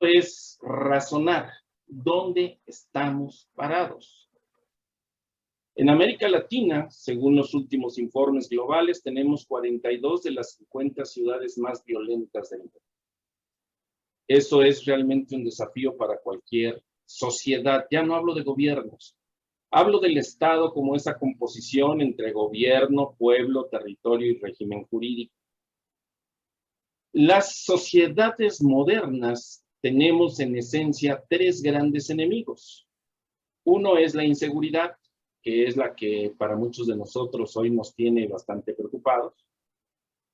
es razonar dónde estamos parados. En América Latina, según los últimos informes globales, tenemos 42 de las 50 ciudades más violentas del mundo. Eso es realmente un desafío para cualquier sociedad. Ya no hablo de gobiernos, hablo del Estado como esa composición entre gobierno, pueblo, territorio y régimen jurídico. Las sociedades modernas tenemos en esencia tres grandes enemigos. Uno es la inseguridad, que es la que para muchos de nosotros hoy nos tiene bastante preocupados.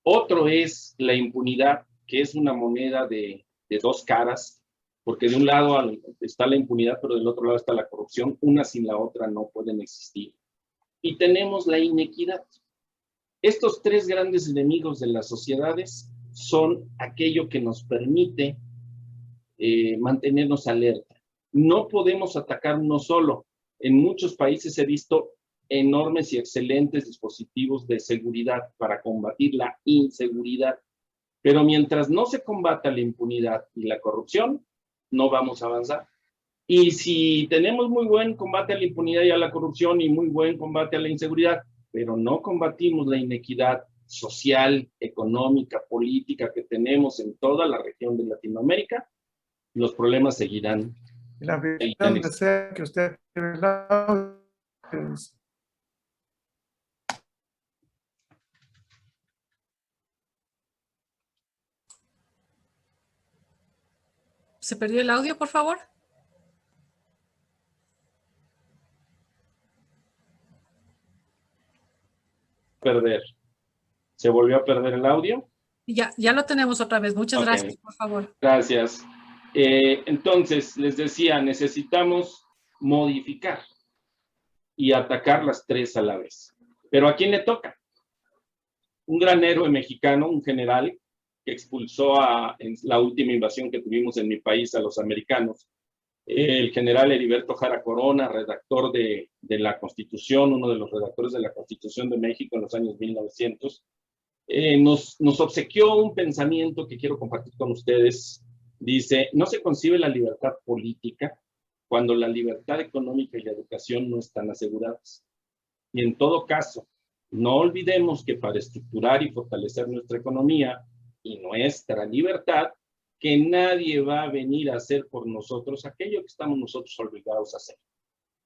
Otro es la impunidad, que es una moneda de dos caras, porque de un lado está la impunidad, pero del otro lado está la corrupción. Una sin la otra no pueden existir. Y tenemos la inequidad. Estos tres grandes enemigos de las sociedades son aquello que nos permite mantenernos alerta. No podemos atacar uno solo. En muchos países he visto enormes y excelentes dispositivos de seguridad para combatir la inseguridad. Pero mientras no se combata la impunidad y la corrupción, no vamos a avanzar. Y si tenemos muy buen combate a la impunidad y a la corrupción y muy buen combate a la inseguridad, pero no combatimos la inequidad social, económica, política que tenemos en toda la región de Latinoamérica, los problemas seguirán. La visión desea que usted ¿Se perdió el audio, por favor? ¿Se volvió a perder el audio? Ya lo tenemos otra vez. Muchas gracias, por favor. Gracias. Entonces, les decía, necesitamos modificar y atacar las tres a la vez. ¿Pero a quién le toca? Un gran héroe mexicano, un general que expulsó en la última invasión que tuvimos en mi país a los americanos, el general Heriberto Jara Corona, redactor de la Constitución, uno de los redactores de la Constitución de México en los años 1900, nos obsequió un pensamiento que quiero compartir con ustedes. Dice, no se concibe la libertad política cuando la libertad económica y la educación no están aseguradas. Y en todo caso, no olvidemos que para estructurar y fortalecer nuestra economía y nuestra libertad, que nadie va a venir a hacer por nosotros aquello que estamos nosotros obligados a hacer.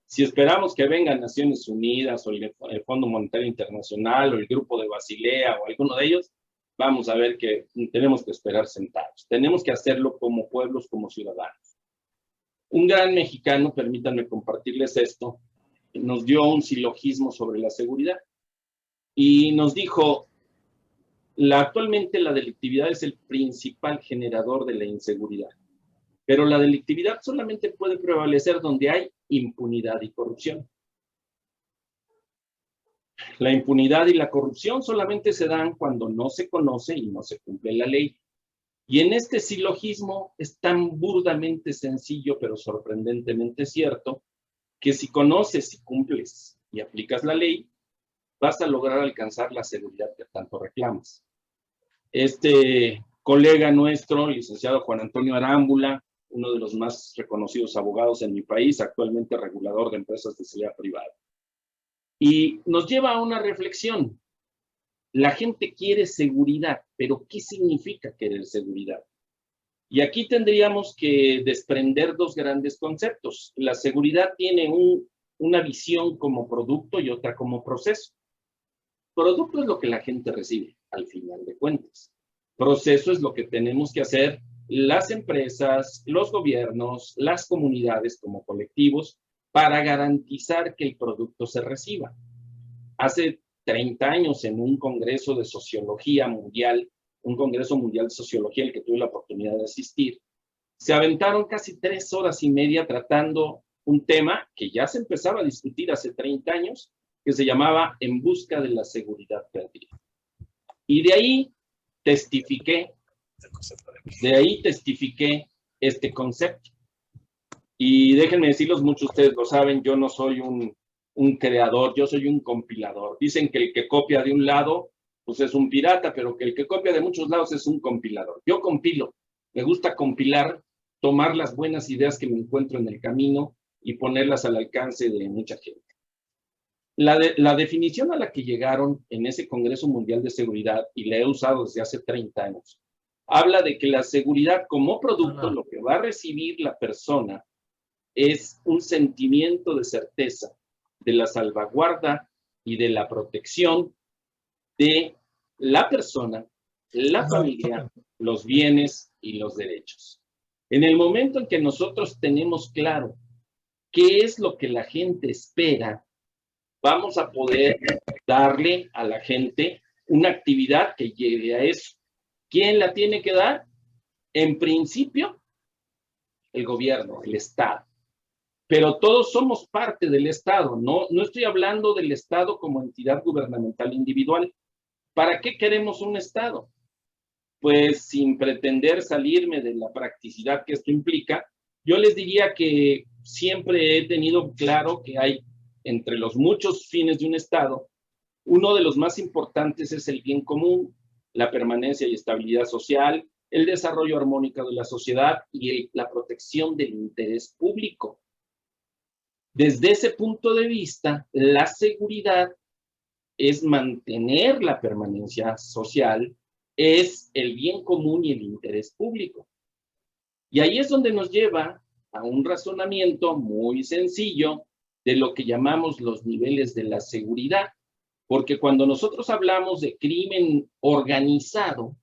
Si esperamos que vengan Naciones Unidas o el Fondo Monetario Internacional o el Grupo de Basilea o alguno de ellos, vamos a ver que tenemos que esperar sentados. Tenemos que hacerlo como pueblos, como ciudadanos. Un gran mexicano, permítanme compartirles esto, nos dio un silogismo sobre la seguridad y nos dijo, actualmente la delictividad es el principal generador de la inseguridad, pero la delictividad solamente puede prevalecer donde hay impunidad y corrupción. La impunidad y la corrupción solamente se dan cuando no se conoce y no se cumple la ley. Y en este silogismo es tan burdamente sencillo, pero sorprendentemente cierto, que si conoces y cumples y aplicas la ley, vas a lograr alcanzar la seguridad que tanto reclamas. Este colega nuestro, licenciado Juan Antonio Arámbula, uno de los más reconocidos abogados en mi país, actualmente regulador de empresas de seguridad privada. Y nos lleva a una reflexión. La gente quiere seguridad, pero ¿qué significa querer seguridad? Y aquí tendríamos que desprender dos grandes conceptos. La seguridad tiene una visión como producto y otra como proceso. Producto es lo que la gente recibe, al final de cuentas. Proceso es lo que tenemos que hacer las empresas, los gobiernos, las comunidades como colectivos para garantizar que el producto se reciba. Hace 30 años en un congreso de sociología mundial, un congreso mundial de sociología al que tuve la oportunidad de asistir, se aventaron casi 3 horas y media tratando un tema que ya se empezaba a discutir hace 30 años, que se llamaba En busca de la seguridad perdida. Y de ahí testifiqué este concepto. Y déjenme decirlos, muchos de ustedes lo saben, yo no soy un creador, yo soy un compilador. Dicen que el que copia de un lado, pues es un pirata, pero que el que copia de muchos lados es un compilador. Yo compilo, me gusta compilar tomar las buenas ideas que me encuentro en el camino y ponerlas al alcance de mucha gente. La definición a la que llegaron en ese Congreso Mundial de Seguridad, y la he usado desde hace 30 años, habla de que la seguridad como producto, lo que va a recibir la persona es un sentimiento de certeza, de la salvaguarda y de la protección de la persona, la familia, los bienes y los derechos. En el momento en que nosotros tenemos claro qué es lo que la gente espera, vamos a poder darle a la gente una actividad que llegue a eso. ¿Quién la tiene que dar? En principio, el gobierno, el Estado. Pero todos somos parte del Estado. No estoy hablando del Estado como entidad gubernamental individual. ¿Para qué queremos un Estado? Pues sin pretender salirme de la practicidad que esto implica, yo les diría que siempre he tenido claro que hay entre los muchos fines de un Estado, uno de los más importantes es el bien común, la permanencia y estabilidad social, el desarrollo armónico de la sociedad y la protección del interés público. Desde ese punto de vista, la seguridad es mantener la permanencia social, es el bien común y el interés público. Y ahí es donde nos lleva a un razonamiento muy sencillo de lo que llamamos los niveles de la seguridad. Porque cuando nosotros hablamos de crimen organizado,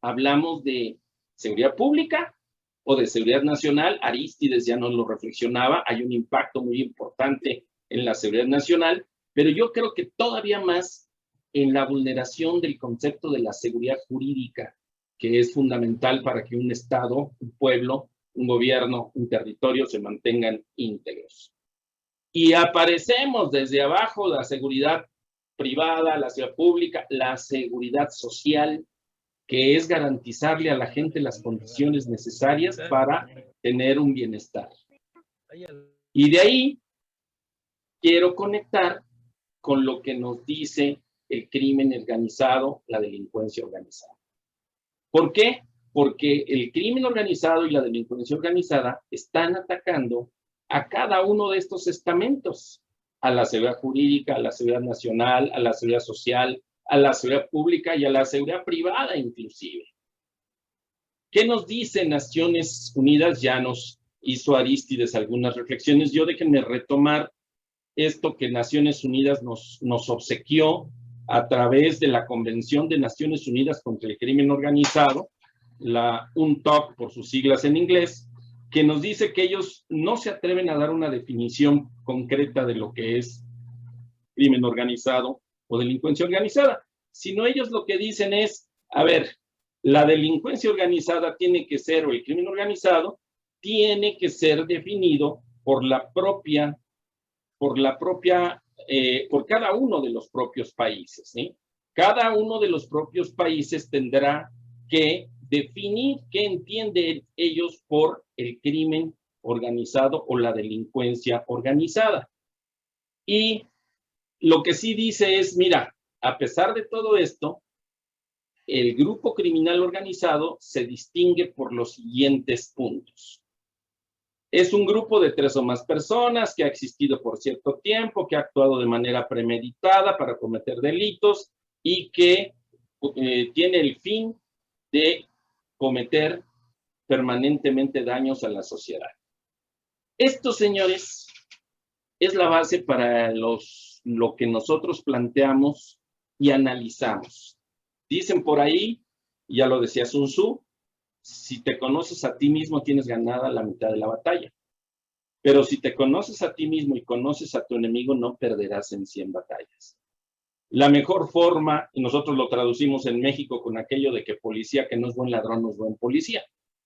hablamos de seguridad pública o de seguridad nacional. Arístides ya nos lo reflexionaba, hay un impacto muy importante en la seguridad nacional, pero yo creo que todavía más en la vulneración del concepto de la seguridad jurídica, que es fundamental para que un Estado, un pueblo, un gobierno, un territorio se mantengan íntegros. Y aparecemos desde abajo la seguridad privada, la seguridad pública, la seguridad social, que es garantizarle a la gente las condiciones necesarias para tener un bienestar. Y de ahí quiero conectar con lo que nos dice el crimen organizado, la delincuencia organizada. ¿Por qué? Porque el crimen organizado y la delincuencia organizada están atacando a cada uno de estos estamentos, a la seguridad jurídica, a la seguridad nacional, a la seguridad social, a la seguridad pública y a la seguridad privada inclusive. ¿Qué nos dice Naciones Unidas? Ya nos hizo Arístides algunas reflexiones. Yo déjenme retomar esto que Naciones Unidas nos obsequió a través de la Convención de Naciones Unidas contra el Crimen Organizado, la UNTOC por sus siglas en inglés, que nos dice que ellos no se atreven a dar una definición concreta de lo que es crimen organizado o delincuencia organizada, sino ellos lo que dicen es, a ver, la delincuencia organizada tiene que ser, o el crimen organizado, tiene que ser definido por cada uno de los propios países, ¿sí? Cada uno de los propios países tendrá que definir qué entienden ellos por el crimen organizado o la delincuencia organizada. Y lo que sí dice es, mira, a pesar de todo esto, el grupo criminal organizado se distingue por los siguientes puntos. Es un grupo de 3 o más personas que ha existido por cierto tiempo, que ha actuado de manera premeditada para cometer delitos y que tiene el fin de cometer permanentemente daños a la sociedad. Esto, señores, es la base para lo que nosotros planteamos y analizamos. Dicen por ahí, ya lo decía Sun Tzu, si te conoces a ti mismo tienes ganada la mitad de la batalla. Pero si te conoces a ti mismo y conoces a tu enemigo, no perderás en 100 batallas. La mejor forma, y nosotros lo traducimos en México con aquello de que policía que no es buen ladrón no es buen policía.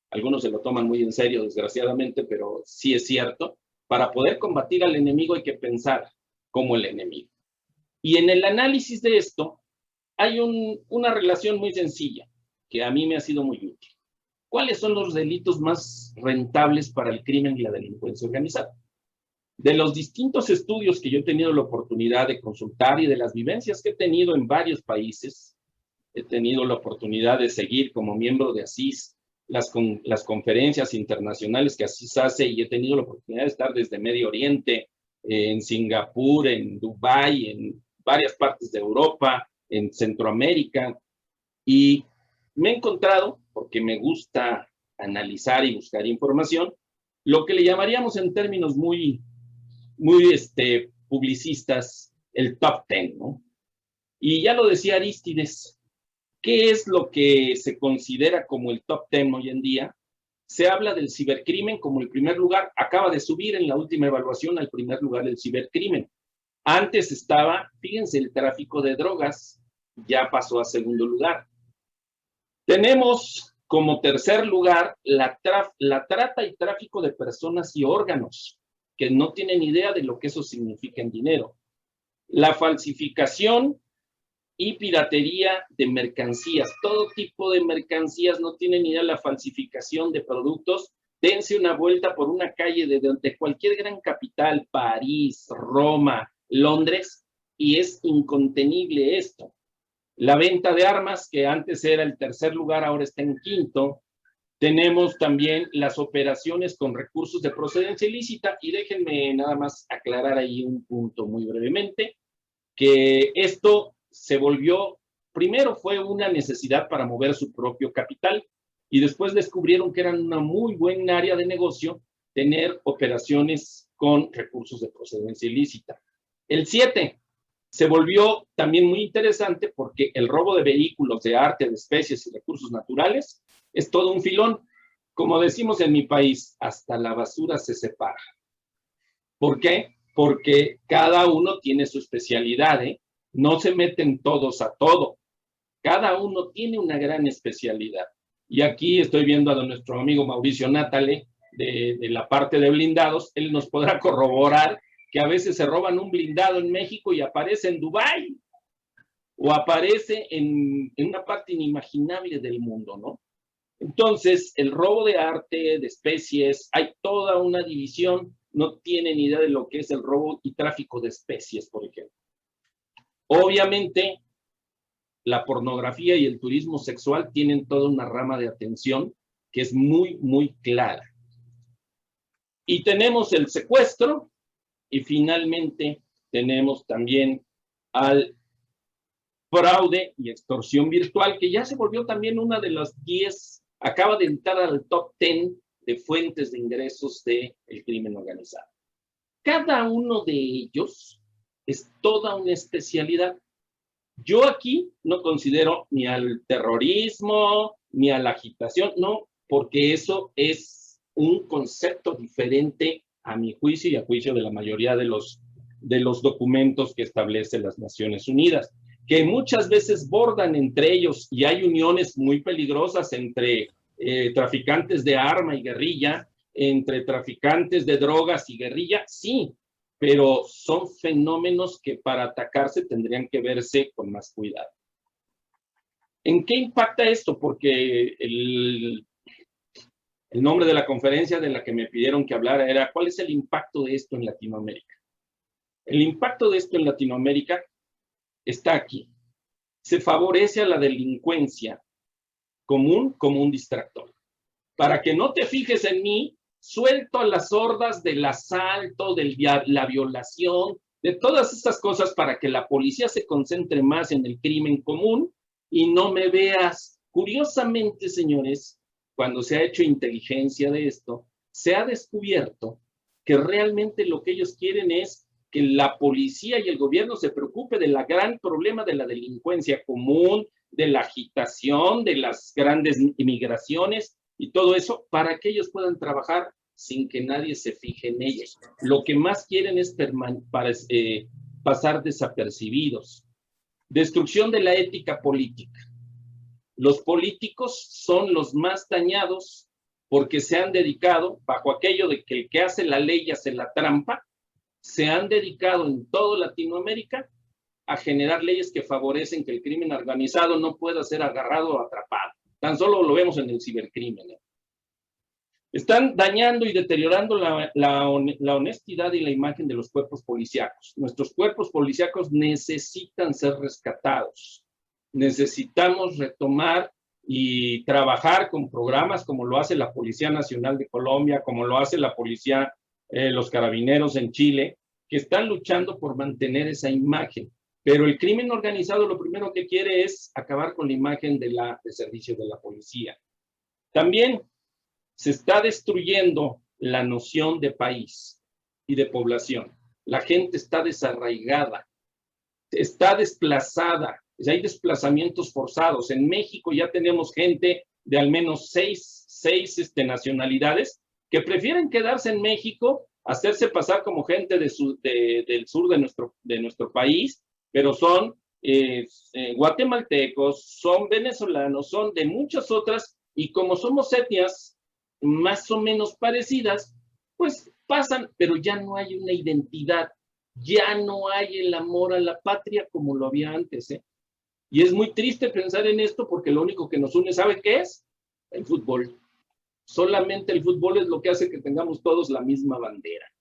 Algunos se lo toman muy en serio, desgraciadamente, pero sí es cierto. Para poder combatir al enemigo hay que pensar como el enemigo. Y en el análisis de esto hay una relación muy sencilla que a mí me ha sido muy útil. ¿Cuáles son los delitos más rentables para el crimen y la delincuencia organizada? De los distintos estudios que yo he tenido la oportunidad de consultar y de las vivencias que he tenido en varios países, he tenido la oportunidad de seguir como miembro de ASIS las conferencias internacionales que así se hace, y he tenido la oportunidad de estar desde Medio Oriente, en Singapur, en Dubái, en varias partes de Europa, en Centroamérica, y me he encontrado, porque me gusta analizar y buscar información, lo que le llamaríamos en términos muy publicistas, el top 10, ¿no? Y ya lo decía Arístides, ¿qué es lo que se considera como el top 10 hoy en día? Se habla del cibercrimen como el primer lugar, acaba de subir en la última evaluación al primer lugar el cibercrimen. Antes estaba, fíjense, el tráfico de drogas, ya pasó a segundo lugar. Tenemos como tercer lugar la trata y tráfico de personas y órganos, que no tienen idea de lo que eso significa en dinero. La falsificación y piratería de mercancías, todo tipo de mercancías, no tienen idea de la falsificación de productos. Dense una vuelta por una calle de cualquier gran capital, París, Roma, Londres, y es incontenible esto. La venta de armas, que antes era el tercer lugar, ahora está en quinto. Tenemos también las operaciones con recursos de procedencia ilícita, y déjenme nada más aclarar ahí un punto muy brevemente, que esto se volvió, primero fue una necesidad para mover su propio capital, y después descubrieron que eran una muy buena área de negocio tener operaciones con recursos de procedencia ilícita. El 7 se volvió también muy interesante porque el robo de vehículos, de arte, de especies y recursos naturales es todo un filón. Como decimos en mi país, hasta la basura se separa. ¿Por qué? Porque cada uno tiene su especialidad, ¿eh? No se meten todos a todo. Cada uno tiene una gran especialidad. Y aquí estoy viendo a nuestro amigo Mauricio Natale, de la parte de blindados. Él nos podrá corroborar que a veces se roban un blindado en México y aparece en Dubái, o aparece en una parte inimaginable del mundo, ¿no? Entonces, el robo de arte, de especies, hay toda una división. No tienen idea de lo que es el robo y tráfico de especies, por ejemplo. Obviamente, la pornografía y el turismo sexual tienen toda una rama de atención que es muy, muy clara. Y tenemos el secuestro, y finalmente tenemos también al fraude y extorsión virtual, que ya se volvió también una de las 10, acaba de entrar al top 10 de fuentes de ingresos del crimen organizado. Cada uno de ellos es toda una especialidad. Yo aquí no considero ni al terrorismo, ni a la agitación, no, porque eso es un concepto diferente a mi juicio y a juicio de la mayoría de los documentos que establecen las Naciones Unidas, que muchas veces bordan entre ellos, y hay uniones muy peligrosas entre traficantes de arma y guerrilla, entre traficantes de drogas y guerrilla, sí, pero son fenómenos que para atacarse tendrían que verse con más cuidado. ¿En qué impacta esto? Porque el nombre de la conferencia de la que me pidieron que hablara era ¿cuál es el impacto de esto en Latinoamérica? El impacto de esto en Latinoamérica está aquí. Se favorece a la delincuencia común como un distractor. Para que no te fijes en mí, suelto a las hordas del asalto, de la violación, de todas estas cosas para que la policía se concentre más en el crimen común y no me veas. Curiosamente, señores, cuando se ha hecho inteligencia de esto, se ha descubierto que realmente lo que ellos quieren es que la policía y el gobierno se preocupe del gran problema de la delincuencia común, de la agitación, de las grandes inmigraciones y todo eso, para que ellos puedan trabajar sin que nadie se fije en ellos. Lo que más quieren es pasar desapercibidos. Destrucción de la ética política. Los políticos son los más dañados porque se han dedicado, bajo aquello de que el que hace la ley hace la trampa, se han dedicado en toda Latinoamérica a generar leyes que favorecen que el crimen organizado no pueda ser agarrado o atrapado. Tan solo lo vemos en el cibercrimen. Están dañando y deteriorando la honestidad y la imagen de los cuerpos policíacos. Nuestros cuerpos policíacos necesitan ser rescatados. Necesitamos retomar y trabajar con programas como lo hace la Policía Nacional de Colombia, como lo hace la Policía, los Carabineros en Chile, que están luchando por mantener esa imagen. Pero el crimen organizado lo primero que quiere es acabar con la imagen de servicio de la policía. También se está destruyendo la noción de país y de población. La gente está desarraigada, está desplazada, hay desplazamientos forzados. En México ya tenemos gente de al menos seis nacionalidades que prefieren quedarse en México, hacerse pasar como gente del sur de nuestro país, pero son guatemaltecos, son venezolanos, son de muchas otras, y como somos etnias más o menos parecidas, pues pasan, pero ya no hay una identidad, ya no hay el amor a la patria como lo había antes, ¿eh? Y es muy triste pensar en esto porque lo único que nos une, ¿sabe qué es? El fútbol. Solamente el fútbol es lo que hace que tengamos todos la misma bandera.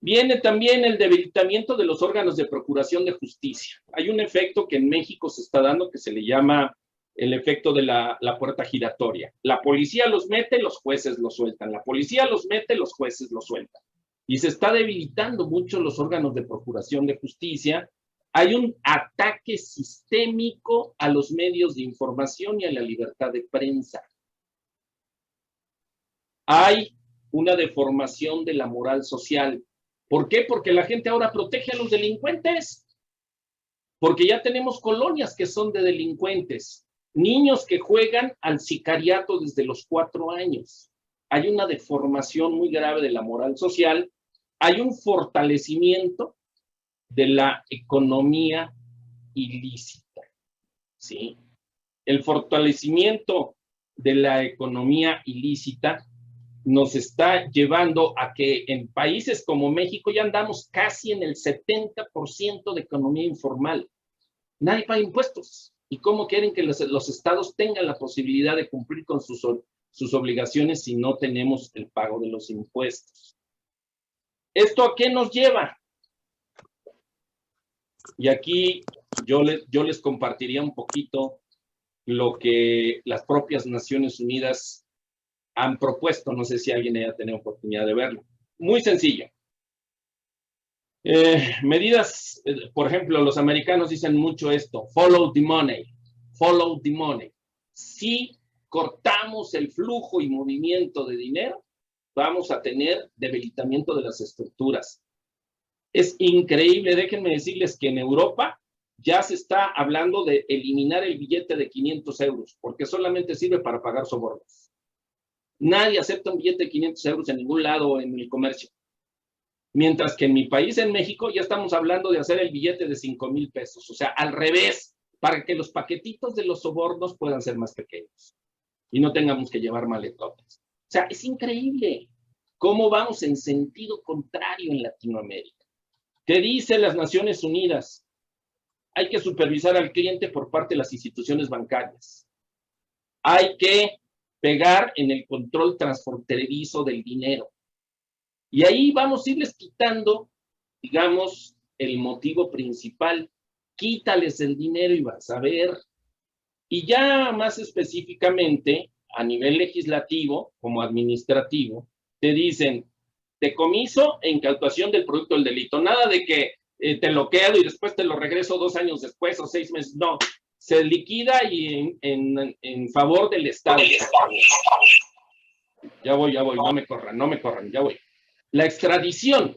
Viene también el debilitamiento de los órganos de procuración de justicia. Hay un efecto que en México se está dando que se le llama el efecto de la puerta giratoria. La policía los mete, los jueces los sueltan. La policía los mete, los jueces los sueltan. Y se está debilitando mucho los órganos de procuración de justicia. Hay un ataque sistémico a los medios de información y a la libertad de prensa. Hay una deformación de la moral social. ¿Por qué? Porque la gente ahora protege a los delincuentes. Porque ya tenemos colonias que son de delincuentes. Niños que juegan al sicariato desde los 4 años. Hay una deformación muy grave de la moral social. Hay un fortalecimiento de la economía ilícita, ¿sí? El fortalecimiento de la economía ilícita nos está llevando a que en países como México ya andamos casi en el 70% de economía informal. Nadie paga impuestos. ¿Y cómo quieren que los estados tengan la posibilidad de cumplir con sus obligaciones si no tenemos el pago de los impuestos? ¿Esto a qué nos lleva? Y aquí yo les compartiría un poquito lo que las propias Naciones Unidas han propuesto. No sé si alguien haya tenido oportunidad de verlo. Muy sencillo. Medidas, por ejemplo, los americanos dicen mucho esto, follow the money, follow the money. Si cortamos el flujo y movimiento de dinero, vamos a tener debilitamiento de las estructuras. Es increíble, déjenme decirles que en Europa ya se está hablando de eliminar el billete de 500 euros, porque solamente sirve para pagar sobornos. Nadie acepta un billete de 500 euros en ningún lado en el comercio. Mientras que en mi país, en México, ya estamos hablando de hacer el billete de 5,000 pesos. O sea, al revés, para que los paquetitos de los sobornos puedan ser más pequeños y no tengamos que llevar maletones. O sea, es increíble cómo vamos en sentido contrario en Latinoamérica. ¿Qué dicen las Naciones Unidas? Hay que supervisar al cliente por parte de las instituciones bancarias. Hay que pegar en el control transfronterizo del dinero. Y ahí vamos a irles quitando, digamos, el motivo principal. Quítales el dinero y vas a ver. Y ya más específicamente, a nivel legislativo, como administrativo, te dicen, decomiso e incautación del producto del delito. Nada de que te lo quedo y después te lo regreso 2 años después o 6 meses. No, se liquida y en favor del Estado. Ya voy, no me corran, ya voy. La extradición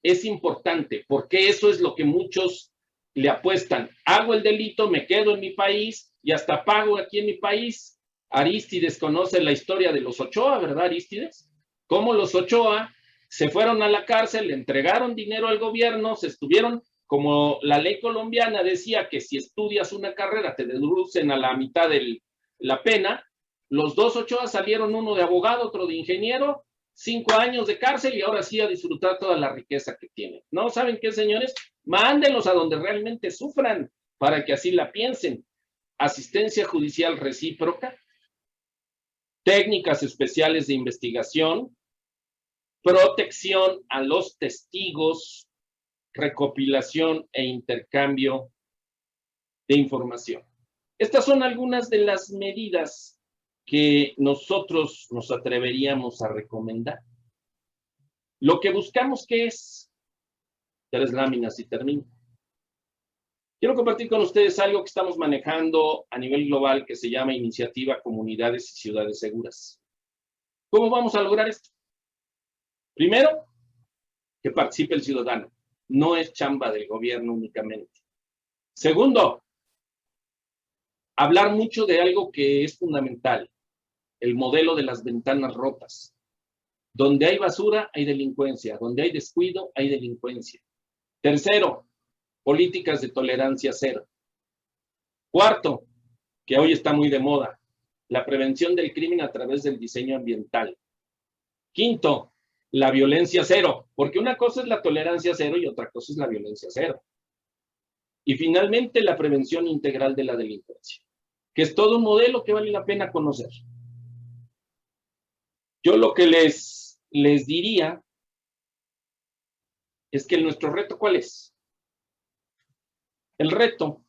es importante porque eso es lo que muchos le apuestan. Hago el delito, me quedo en mi país y hasta pago aquí en mi país. Arístides conoce la historia de los Ochoa, ¿verdad, Arístides? Cómo los Ochoa se fueron a la cárcel, le entregaron dinero al gobierno, se estuvieron, como la ley colombiana decía que si estudias una carrera te deducen a la mitad de la pena. Los 2 Ochoa salieron, uno de abogado, otro de ingeniero, 5 años de cárcel y ahora sí a disfrutar toda la riqueza que tienen. ¿No saben qué, señores? Mándenlos a donde realmente sufran para que así la piensen. Asistencia judicial recíproca, técnicas especiales de investigación, protección a los testigos, recopilación e intercambio de información. Estas son algunas de las medidas que nosotros nos atreveríamos a recomendar. Lo que buscamos, ¿qué es? 3 láminas y termino. Quiero compartir con ustedes algo que estamos manejando a nivel global que se llama Iniciativa Comunidades y Ciudades Seguras. ¿Cómo vamos a lograr esto? Primero, que participe el ciudadano. No es chamba del gobierno únicamente. Segundo, hablar mucho de algo que es fundamental, el modelo de las ventanas rotas. Donde hay basura, hay delincuencia. Donde hay descuido, hay delincuencia. Tercero, políticas de tolerancia cero. Cuarto, que hoy está muy de moda, la prevención del crimen a través del diseño ambiental. Quinto, la violencia cero, porque una cosa es la tolerancia cero y otra cosa es la violencia cero. Y finalmente, la prevención integral de la delincuencia, que es todo un modelo que vale la pena conocer. Yo lo que les diría es que nuestro reto, ¿cuál es? El reto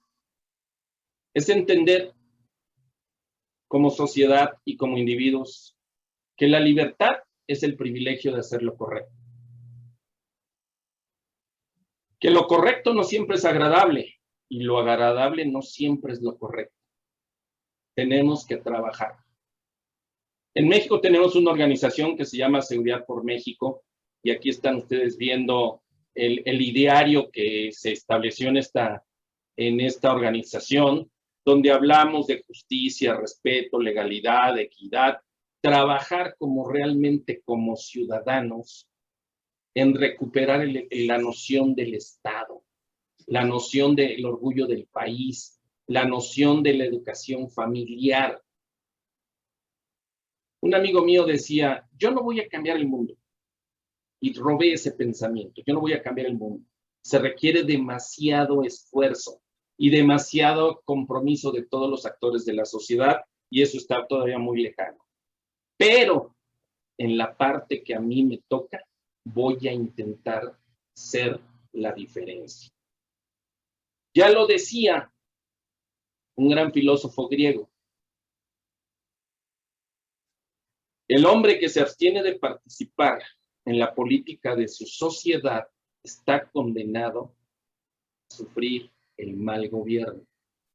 es entender como sociedad y como individuos que la libertad es el privilegio de hacer lo correcto. Que lo correcto no siempre es agradable y lo agradable no siempre es lo correcto. Tenemos que trabajar. En México tenemos una organización que se llama Seguridad por México y aquí están ustedes viendo el ideario que se estableció en esta organización, donde hablamos de justicia, respeto, legalidad, equidad, trabajar realmente como ciudadanos en recuperar la noción del Estado, la noción del orgullo del país, la noción de la educación familiar. Un amigo mío decía, yo no voy a cambiar el mundo. Y robé ese pensamiento, yo no voy a cambiar el mundo. Se requiere demasiado esfuerzo y demasiado compromiso de todos los actores de la sociedad y eso está todavía muy lejano. Pero en la parte que a mí me toca, voy a intentar ser la diferencia. Ya lo decía un gran filósofo griego. El hombre que se abstiene de participar en la política de su sociedad está condenado a sufrir el mal gobierno.